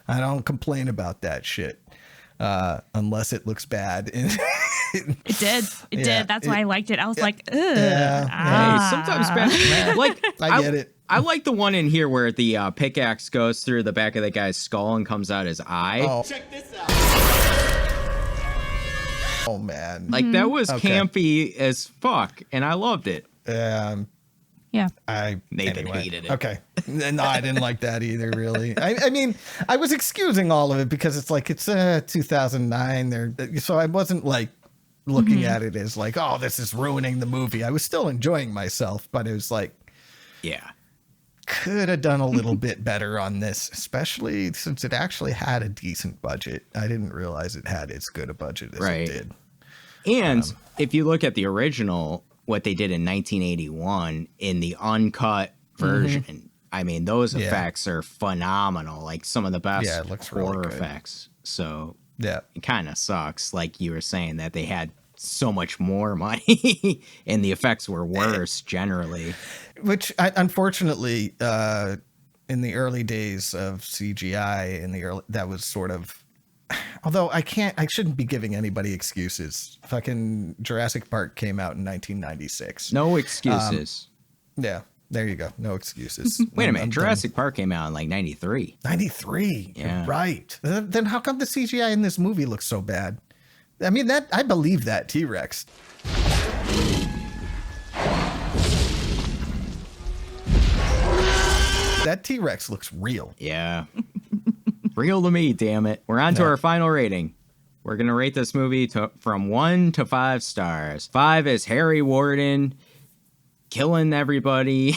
I don't complain about that shit unless it looks bad. It did. It did. That's why I liked it. I was like, ugh. Hey, sometimes bad. Like I get it. I like the one in here where the pickaxe goes through the back of the guy's skull and comes out his eye. Oh. Check this out. Oh man. Like that was campy as fuck, and I loved it. Yeah. Nathan hated it. Okay. No, I didn't like that either, really. I mean, I was excusing all of it because it's like, it's 2009 there. So I wasn't like looking at it as like, oh, this is ruining the movie. I was still enjoying myself, but it was like, yeah, could have done a little bit better on this, especially since it actually had a decent budget. I didn't realize it had as good a budget as it did. And if you look at the original, what they did in 1981 in the uncut version, I mean, those effects are phenomenal. Like some of the best horror effects. So it kind of sucks, like you were saying, that they had so much more money and the effects were worse generally. Which, unfortunately, in the early days of CGI, that was sort of... Although I shouldn't be giving anybody excuses. Fucking Jurassic Park came out in 1996. No excuses. Yeah, there you go. No excuses. Wait a minute. Jurassic Park came out in like 93. 93. Yeah. You're right. Then how come the CGI in this movie looks so bad? I mean, I believe that T-Rex. That T-Rex looks real. Yeah. Real to me, damn it. We're on to our final rating. We're going to rate this movie from 1 to 5 stars. 5 is Harry Warden killing everybody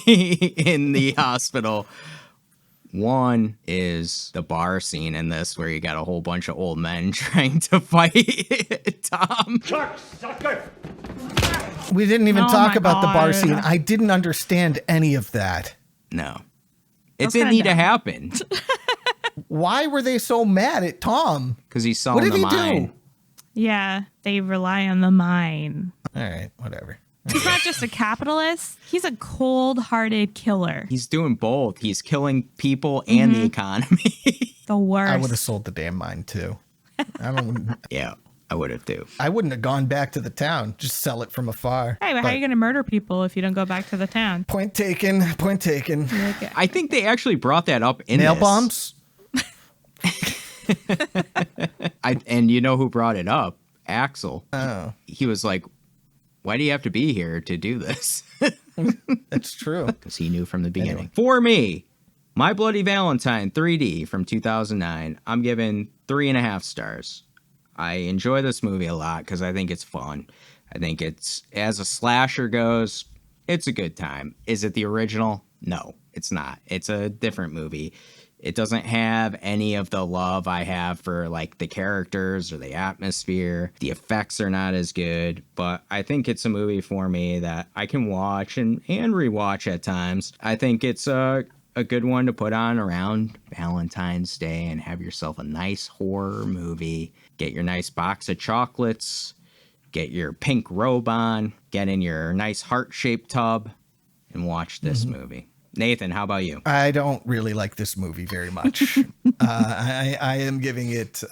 in the hospital. 1 is the bar scene in this where you got a whole bunch of old men trying to fight Tom. We didn't even talk about the bar scene. I didn't understand any of that. No. It didn't need to happen. Why were they so mad at Tom? Because he's selling the mine. Do? Yeah, they rely on the mine. All right, whatever. He's not just a capitalist. He's a cold-hearted killer. He's doing both. He's killing people and the economy. The worst. I would have sold the damn mine too. Yeah, I would have too. I wouldn't have gone back to the town. Just sell it from afar. Hey, but how are you going to murder people if you don't go back to the town? Point taken. Point taken. Okay. I think they actually brought that up in nail this. bombs. And you know who brought it up? Axel. Oh. He was like, why do you have to be here to do this? That's true. Because he knew from the beginning. Anyway. For me, My Bloody Valentine 3D from 2009. I'm giving 3.5 stars. I enjoy this movie a lot because I think it's fun. I think it's, as a slasher goes, it's a good time. Is it the original? No, it's not. It's a different movie. It doesn't have any of the love I have for like the characters or the atmosphere. The effects are not as good, but I think it's a movie for me that I can watch and rewatch at times. I think it's a good one to put on around Valentine's Day and have yourself a nice horror movie. Get your nice box of chocolates, get your pink robe on, get in your nice heart-shaped tub, and watch this movie. Nathan, how about you? I don't really like this movie very much. I am giving it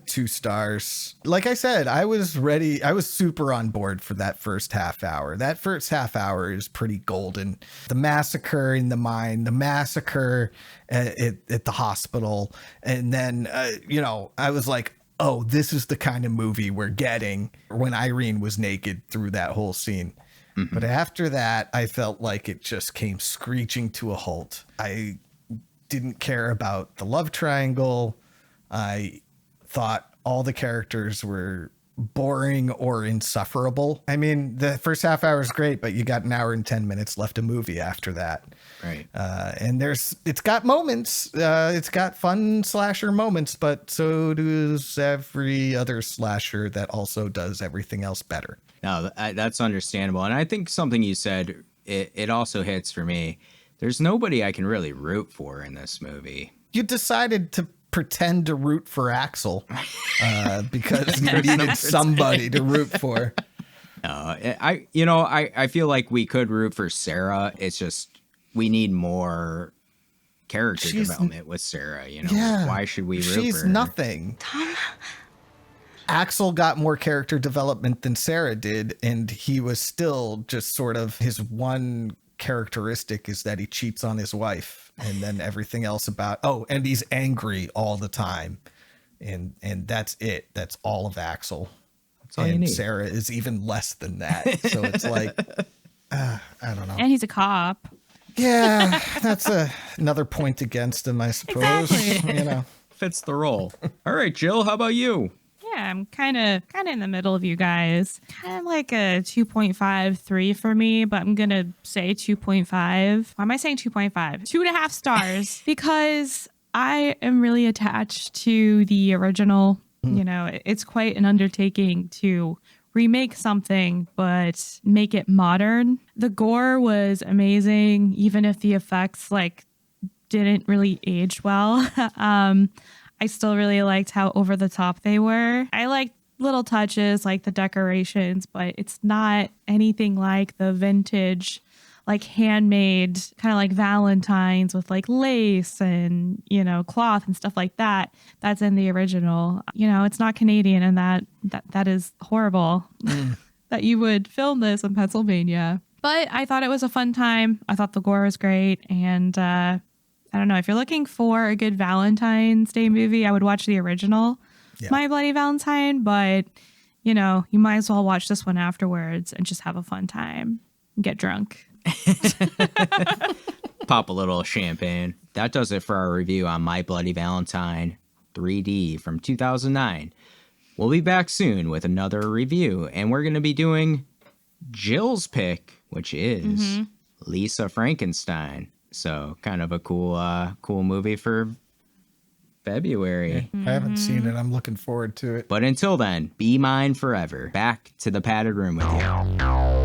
2 stars. Like I said, I was ready. I was super on board for that first half hour. That first half hour is pretty golden. The massacre in the mine, the massacre at the hospital. And then, I was like, oh, this is the kind of movie we're getting when Irene was naked through that whole scene. Mm-hmm. But after that, I felt like it just came screeching to a halt. I didn't care about the love triangle. I thought all the characters were boring or insufferable. I mean, the first half hour is great, but you got an hour and 10 minutes left of movie after that. Right. And it's got moments. It's got fun slasher moments, but so does every other slasher that also does everything else better. No, that's understandable. And I think something you said, it also hits for me. There's nobody I can really root for in this movie. You decided to pretend to root for Ackles because you needed somebody to root for. No, I feel like we could root for Sarah. It's just we need more character development with Sarah. Yeah, why should we root for her? She's nothing. Tom. Ackles got more character development than Sarah did, and he was still just sort of, his one characteristic is that he cheats on his wife, and then everything else and he's angry all the time, and that's it. That's all of Ackles. That's all you need. Sarah is even less than that. So it's like, I don't know. And he's a cop. Yeah, that's another point against him, I suppose. Exactly. Fits the role. All right, Jill, how about you? Yeah, I'm kind of in the middle of you guys. Kind of like a 2.53 for me, but I'm going to say 2.5. Why am I saying 2.5? 2.5 stars because I am really attached to the original. It's quite an undertaking to remake something, but make it modern. The gore was amazing, even if the effects didn't really age well. I still really liked how over the top they were. I liked little touches like the decorations, but it's not anything like the vintage, handmade kind of like Valentines with lace and, cloth and stuff like that. That's in the original. It's not Canadian, and that is horrible that you would film this in Pennsylvania. But I thought it was a fun time. I thought the gore was great. And, I don't know. If you're looking for a good Valentine's Day movie, I would watch the original, My Bloody Valentine. But, you might as well watch this one afterwards and just have a fun time and get drunk. Pop a little champagne. That does it for our review on My Bloody Valentine 3D from 2009. We'll be back soon with another review, and we're going to be doing Jill's pick, which is Lisa Frankenstein. So kind of a cool movie for February. I haven't seen it. I'm looking forward to it. But until then, be mine forever. Back to the padded room with you.